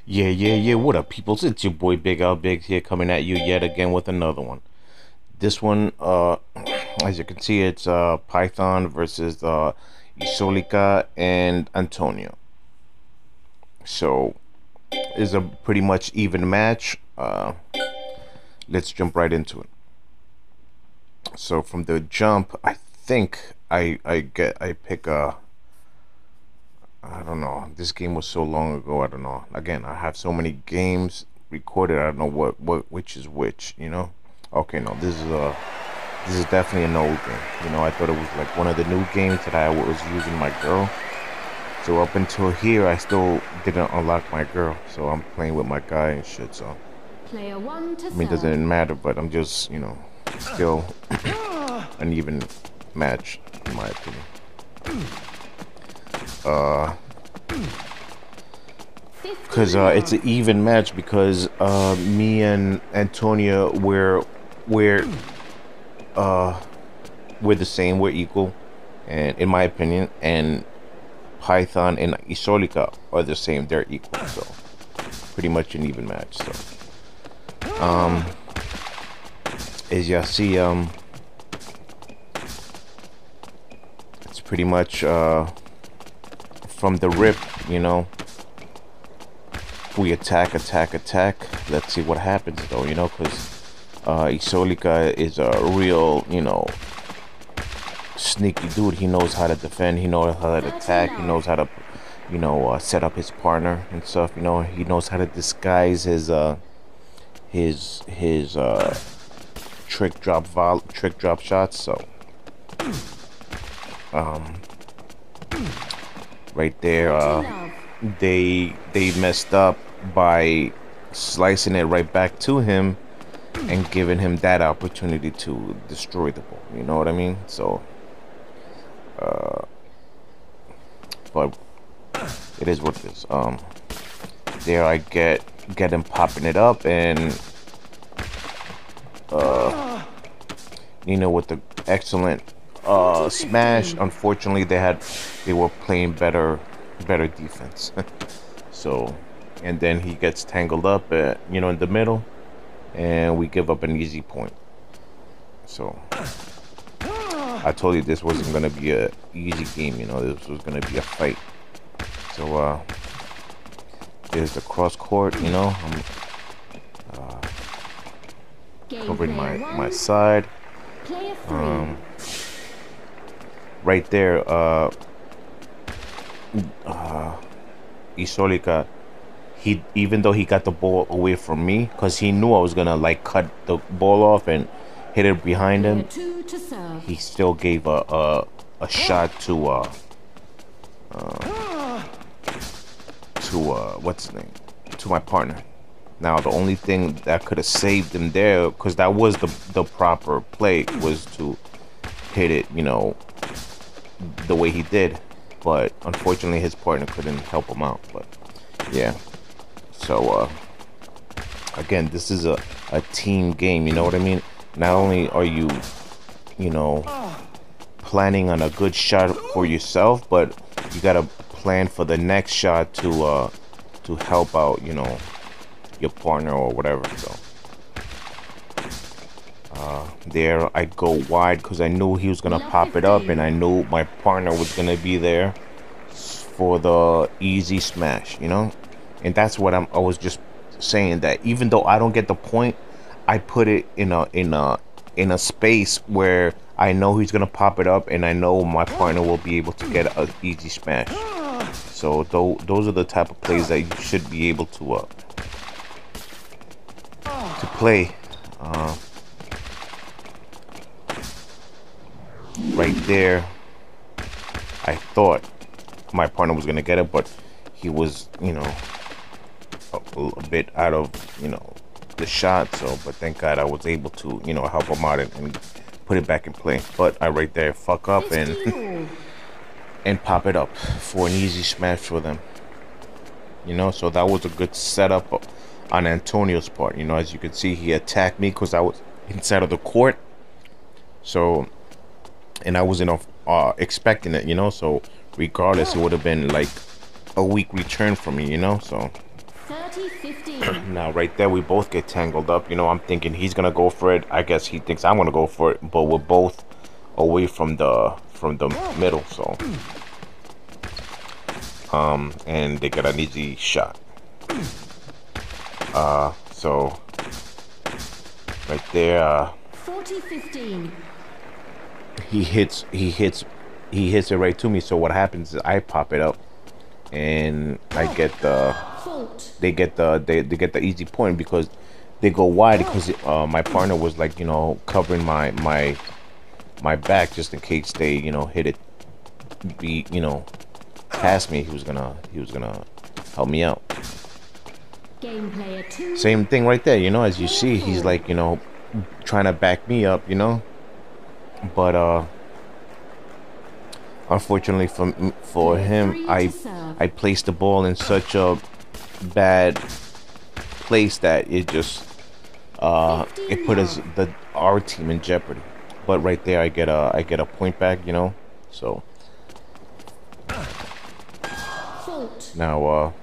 Yeah. What up, peoples? It's your boy Big Al Biggs here, coming at you yet again with another one. This one, as you can see, it's Python versus Isolica and Antonio. So, it's a pretty much even match. Let's jump right into it. So from the jump, I think I pick a. I don't know. This game was so long ago. I don't know. Again, I have so many games recorded. I don't know which is which. You know. Okay, no. This is definitely an old game. You know, I thought it was like one of the new games that I was using my girl. So up until here, I still didn't unlock my girl. So I'm playing with my guy and shit. So Player one to I mean, it doesn't matter. But I'm just, you know, still an even match in my opinion. Because it's an even match because me and Antonia we're the same, we're equal, and in my opinion, and Python and Isolica are the same, they're equal, so pretty much an even match. So as y'all see, it's pretty much from the rip, you know. We attack. Let's see what happens though, you know, because Isolica is a real, you know, sneaky dude. He knows how to defend, he knows how to attack, he knows how to, you know, set up his partner and stuff, you know. He knows how to disguise his trick drop shots. So right there, they messed up by slicing it right back to him and giving him that opportunity to destroy the ball, you know what I mean? So but it is what it is. There I get him popping it up, and you know, with the excellent smash. Unfortunately, they were playing better defense. So, and then he gets tangled up at, you know, in the middle, and we give up an easy point. So I told you this wasn't gonna be a easy game, you know, this was gonna be a fight. So there's the cross court, you know. I'm covering my side. Right there, Isolica, even though he got the ball away from me, because he knew I was gonna like cut the ball off and hit it behind him, he still gave a shot to what's his name, to my partner. Now the only thing that could have saved him there, because that was the proper play, was to hit it, you know, the way he did. But unfortunately his partner couldn't help him out. But yeah, so again, this is a team game, you know what I mean? Not only are you, you know, planning on a good shot for yourself, but you gotta plan for the next shot to help out, you know, your partner or whatever. So there I go wide because I knew he was gonna pop it up, and I knew my partner was gonna be there for the easy smash, you know. And that's what I was just saying, that even though I don't get the point, I put it in a space where I know he's gonna pop it up, and I know my partner will be able to get an easy smash. So those are the type of plays that you should be able to play. Right there, I thought my partner was gonna get it, but he was, you know, a bit out of, you know, the shot. So, but thank God I was able to, you know, help him out and put it back in play. But I right there fuck up and and pop it up for an easy smash for them, you know. So that was a good setup on Antonio's part. You know, as you can see, he attacked me because I was inside of the court. So, and I wasn't expecting it, you know. So regardless, it would have been like a weak return for me, you know. So 40-15. Now right there we both get tangled up. You know, I'm thinking he's gonna go for it. I guess he thinks I'm gonna go for it, but we're both away from the middle. So and they got an easy shot. So right there, 40-15. he hits it right to me. So what happens is I pop it up, and I get the they get the easy point because they go wide because my partner was like, you know, covering my back just in case they, you know, hit it you know, past me. He was gonna help me out. Game player 2. Same thing right there, you know, as you see, he's like, you know, trying to back me up, you know, but unfortunately for him, I placed the ball in such a bad place that it just it put our team in jeopardy. But right there I get a point back, you know. So now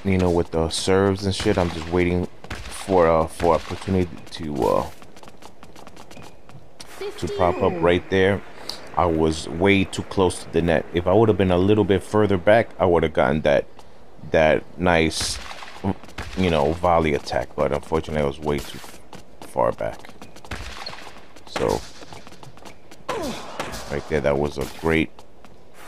you know, with the serves and shit, I'm just waiting for opportunity to pop up right there. I was way too close to the net. If I would have been a little bit further back, I would have gotten that nice, you know, volley attack. But unfortunately, I was way too far back. So right there, that was a great,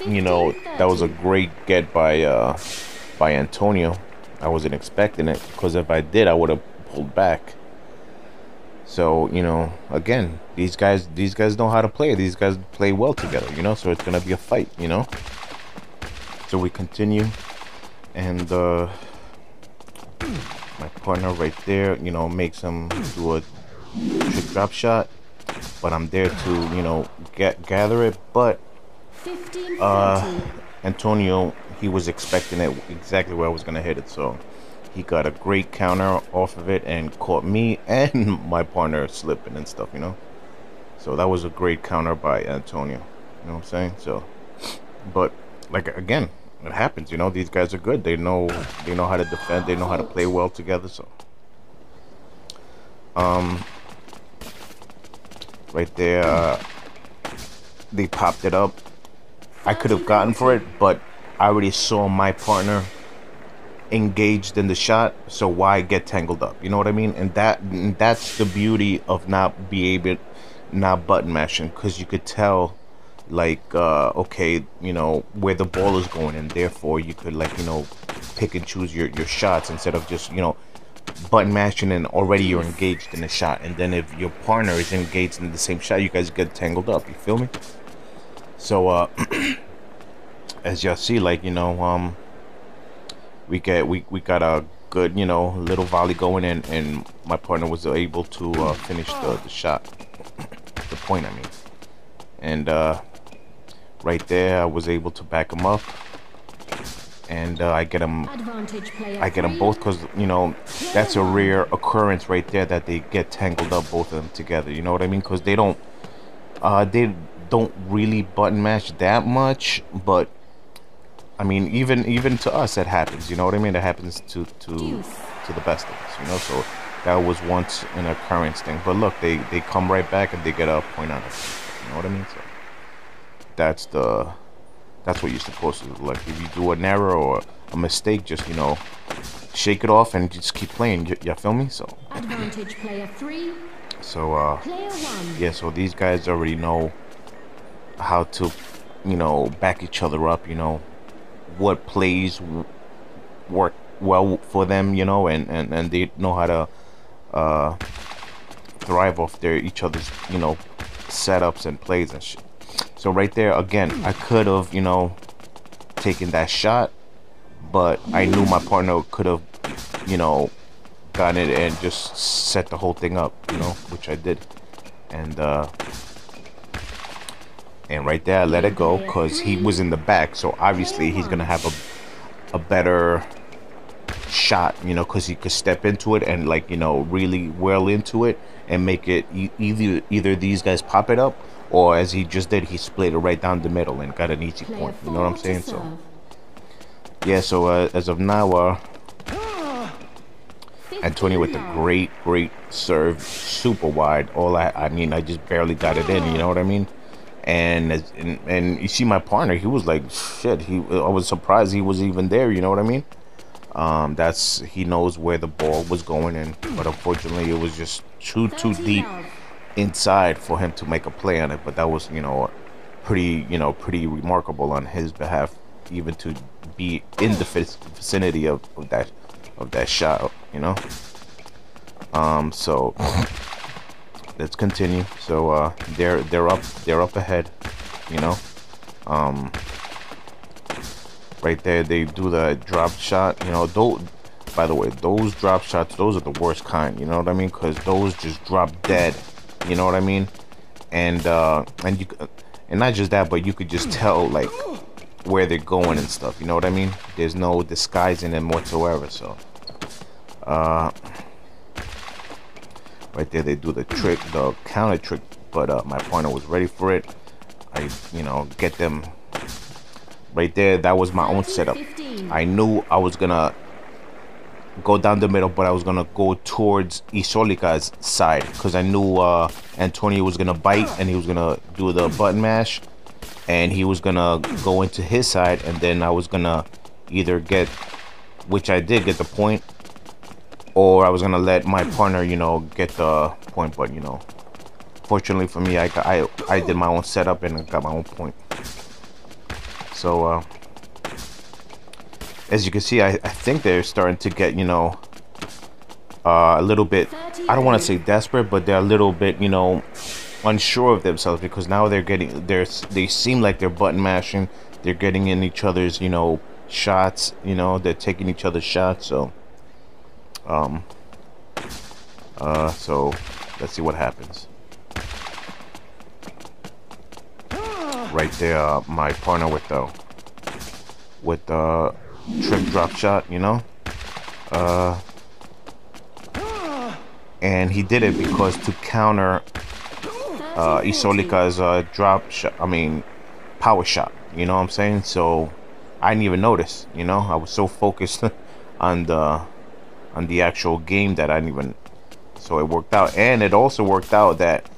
you know, that was a great get by Antonio. I wasn't expecting it, because if I did, I would have pulled back. So, you know, again, these guys know how to play. These guys play well together, you know, so it's gonna be a fight, you know. So we continue, and my partner right there, you know, makes him do a trick drop shot, but I'm there to, you know, gather it. But Antonio, he was expecting it exactly where I was gonna hit it, so he got a great counter off of it and caught me and my partner slipping and stuff, you know. So that was a great counter by Antonio, you know what I'm saying? So, but like, again, it happens, you know. These guys are good. They know how to defend. They know how to play well together. So right there, they popped it up. I could have gotten for it, but I already saw my partner engaged in the shot, so why get tangled up? You know what I mean? And that's the beauty of not button mashing, because you could tell, like, okay, you know, where the ball is going, and therefore you could, like, you know, pick and choose your shots instead of just, you know, button mashing and already you're engaged in the shot. And then if your partner is engaged in the same shot, you guys get tangled up. You feel me? So as y'all see, like, you know, we got a good, you know, little volley going, and my partner was able to finish the shot, the point, I mean. And right there, I was able to back him up, and I get him both, because, you know, that's a rare occurrence right there, that they get tangled up, both of them together. You know what I mean? Because they don't really button mash that much, but I mean, even to us, that happens. You know what I mean? That happens to the best of us. You know, so that was once an occurrence thing. But look, they come right back and they get a point on it. You know what I mean? So that's what you're supposed to do. Like, if you do an error or a mistake, just, you know, shake it off and just keep playing. You feel me? So advantage player 3. So player 1. Yeah. So these guys already know how to, you know, back each other up. You know, what plays work well for them, you know, and they know how to thrive off each other's, you know, setups and plays and shit. So right there, again, I could have, you know, taken that shot, but I knew my partner could have, you know, gotten it and just set the whole thing up, you know, which I did. And right there, I let it go because he was in the back. So obviously he's going to have a better shot, you know, because he could step into it and, like, you know, really well into it and make it either these guys pop it up, or as he just did, he split it right down the middle and got an easy point. You know what I'm saying? So yeah, so as of now, Antonio with a great serve, super wide. I mean, I just barely got it in. You know what I mean? And you see my partner, he was like, shit. I was surprised he was even there. You know what I mean? He knows where the ball was going, but unfortunately, it was just too deep inside for him to make a play on it. But that was, pretty remarkable on his behalf, even to be in the vicinity of that shot. So let's continue. So they're up ahead. Right there, they do the drop shot. By the way, those drop shots, those are the worst kind. You know what I mean? Because those just drop dead. You know what I mean? And not just that, but you could just tell like where they're going and stuff. You know what I mean? There's no disguising them whatsoever. So, right there, they do the trick, the counter trick. But my partner was ready for it. I get them. Right there, that was my own setup. I knew I was gonna go down the middle, but I was gonna go towards Isolica's side because I knew Antonio was gonna bite and he was gonna do the button mash, and he was gonna go into his side, and then I was gonna either get, which I did get the point, or I was gonna let my partner, get the point. But fortunately for me, I did my own setup and got my own point. So as you can see, I think they're starting to get, a little bit, I don't want to say desperate, but they're a little bit, unsure of themselves, because now they seem like they're button mashing. They're getting in each other's, shots, they're taking each other's shots. So, so let's see what happens. Right there, my partner with the trick drop shot, and he did it because to counter Isolica's drop shot, power shot, you know what I'm saying? So I didn't even notice, I was so focused on the actual game that I didn't even, so it worked out. And it also worked out that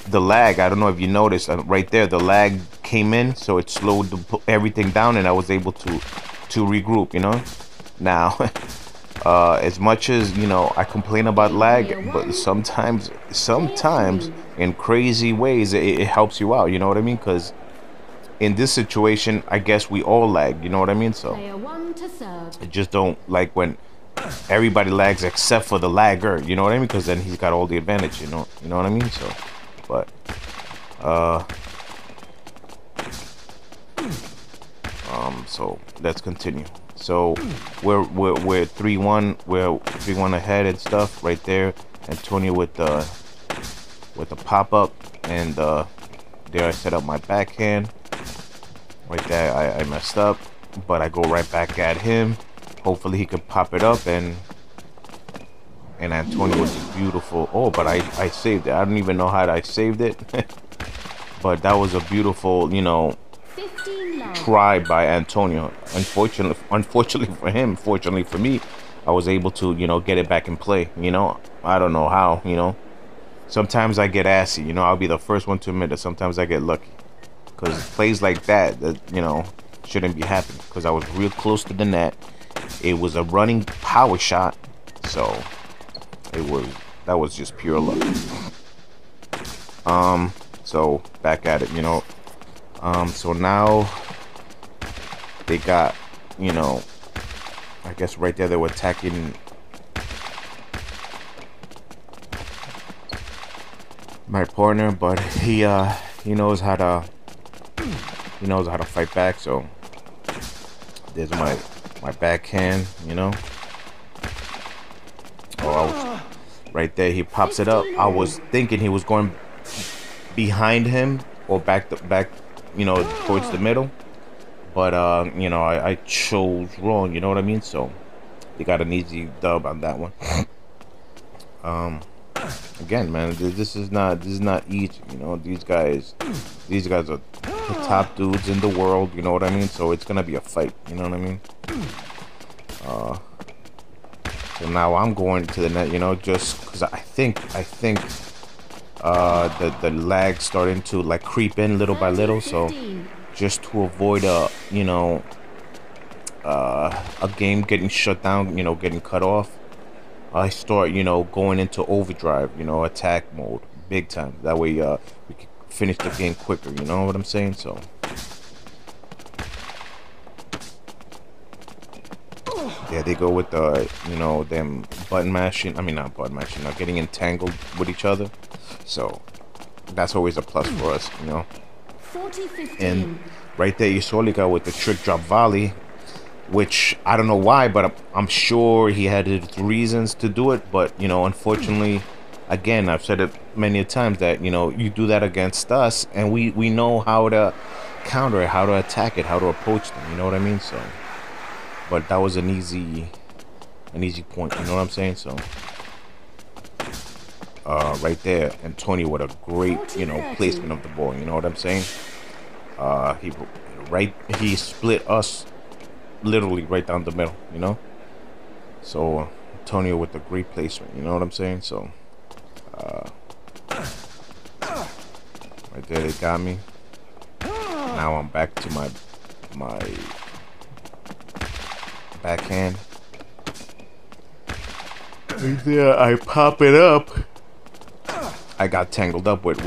the lag, I don't know if you noticed, right there, the lag came in, so it slowed everything down, and I was able to regroup. Now as much as I complain about lag, but sometimes in crazy ways it helps you out, you know what I mean? Because in this situation, I guess we all lag, you know what I mean? So I just don't like when everybody lags except for the lagger, you know what I mean? Because then he's got all the advantage, you know what I mean? So, but so let's continue. So we're 3-1, we're 3-1 ahead and stuff. Right there, Antonio with the pop-up, and there I set up my backhand. Right there, I messed up, but I go right back at him. Hopefully he could pop it up, and Antonio was beautiful. Oh, but I saved it. I don't even know how I saved it. But that was a beautiful, try by Antonio. Unfortunately for him, fortunately for me, I was able to, get it back in play. I don't know how, Sometimes I get assy, I'll be the first one to admit it. Sometimes I get lucky. Because plays like that, shouldn't be happening. Because I was real close to the net. It was a running power shot. So that was just pure luck. So back at it, so now they got, I guess right there they were attacking my partner, but he knows how to fight back. So there's my backhand, Oh, right there, he pops it up. I was thinking he was going behind him or back, towards the middle, but I chose wrong, you know what I mean? So they got an easy dub on that one. Again, man, this is not easy, these guys are the top dudes in the world, you know what I mean? So it's gonna be a fight, you know what I mean? So now I'm going to the net, you know, just because I think the lag starting to like creep in little by little. So just to avoid a game getting shut down, you know, getting cut off, I start, you know, going into overdrive, you know, attack mode, big time. That way, we can finish the game quicker. You know what I'm saying? So, yeah, they go with the, you know, them button mashing. I mean, not button mashing, not getting entangled with each other. So, that's always a plus for us, you know. 40-15. And right there, Isolica with the trick drop volley, which I don't know why, but I'm sure he had his reasons to do it. But, you know, unfortunately, again, I've said it many times that, you know, you do that against us and we know how to counter it, how to attack it, how to approach them. You know what I mean? So, but that was an easy point. You know what I'm saying? So, right there, Antonio with a great, you know, placement of the ball. You know what I'm saying? He split us literally right down the middle, you know. So Antonio with the great placement, you know what I'm saying? So right there they got me. Now I'm back to my backhand. Right there I pop it up. I got tangled up with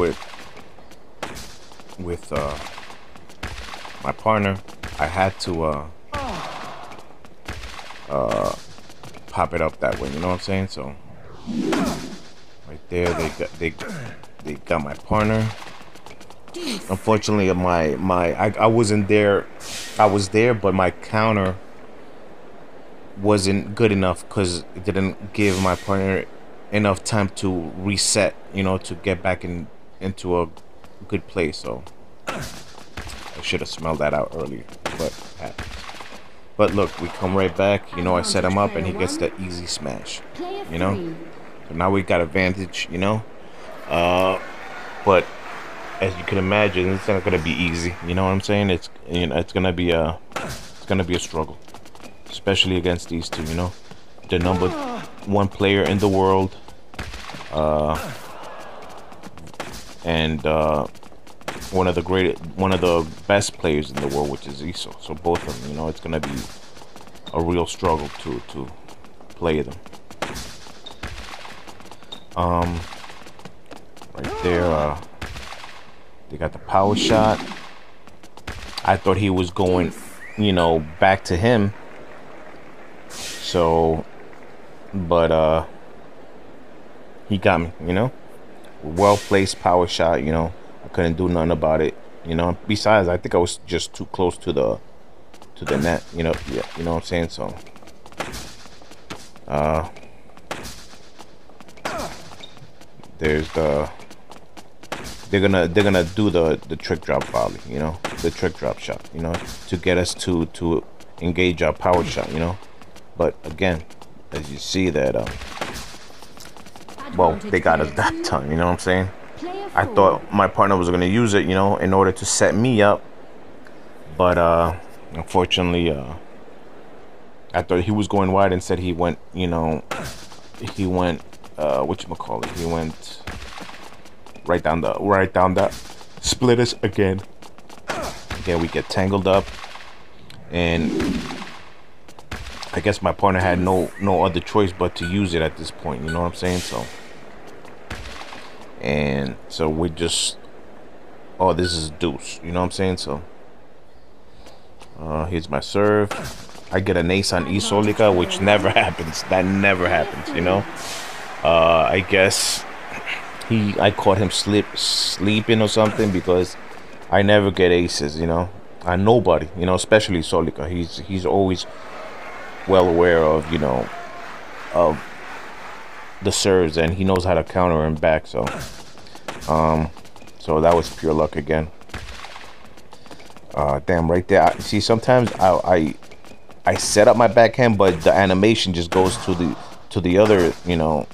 my partner. I had to pop it up that way, you know what I'm saying? So right there they got my partner. Unfortunately, I wasn't there. I was there, but my counter wasn't good enough because it didn't give my partner enough time to reset, you know, to get back into a good place. So I should have smelled that out earlier, but it happens. But look, we come right back. You know, I set him up and he gets the easy smash. You know? So now we got advantage, you know? But as you can imagine, it's not gonna be easy. You know what I'm saying? It's, you know, it's gonna be a struggle. Especially against these two, you know? The number one player in the world. And one of the best players in the world, which is Iso. So both of them, you know, it's gonna be a real struggle to play them. Right there, they got the power shot. I thought he was going, you know, back to him. So, but he got me, you know. Well placed power shot, you know. I couldn't do nothing about it, you know. Besides, I think I was just too close to the net, you know. Yeah, you know what I'm saying. So, there's they're gonna do the trick drop volley, you know, the trick drop shot, you know, to get us to engage our power shot, you know. But again, as you see that, well, they got us that time, you know what I'm saying. I thought my partner was gonna use it, you know, in order to set me up, but unfortunately, I thought he was going wide. Instead, he went, you know, whatchamacallit, he went right down the split us again. Again, we get tangled up, and I guess my partner had no other choice but to use it at this point, you know what I'm saying? So, and so we just, oh, this is deuce, you know what I'm saying? So, here's my serve. I get an ace on Isolica, which never happens. That never happens, you know? I guess I caught him sleeping or something, because I never get aces, you know? On nobody, you know, especially Isolica. He's always well aware of, you know, of the serves, and he knows how to counter him back. So so that was pure luck again. Damn, right there. See, sometimes I set up my backhand, but the animation just goes to the other, you know,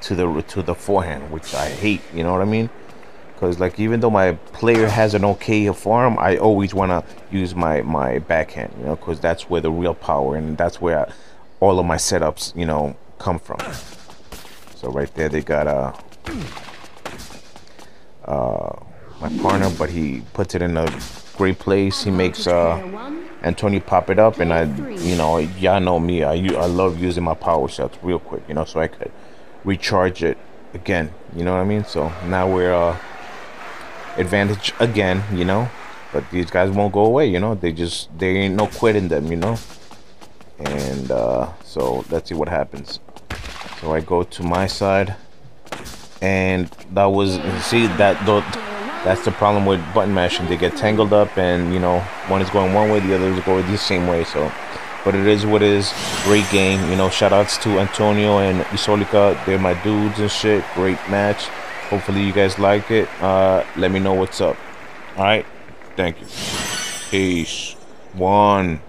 to the forehand, which I hate, you know what I mean? because like even though my player has an okay farm, I always want to use my backhand, you know, because that's where the real power, and that's where all of my setups, you know, come from. So right there they got my partner, but he puts it in a great place. He makes Antonio pop it up, and you know, y'all know me, I love using my power shots real quick, you know, so I could recharge it again, you know what I mean? So now we're advantage again, you know, but these guys won't go away, you know, they ain't no quitting them, you know. And so let's see what happens. So I go to my side, and that was, see, that's the problem with button mashing. They get tangled up, and you know, one is going one way, the other is going the same way. So, but it is what it is. Great game, you know. Shout outs to Antonio and Isolica. They're my dudes and shit. Great match. Hopefully you guys like it. Let me know what's up. All right, thank you. Peace. 1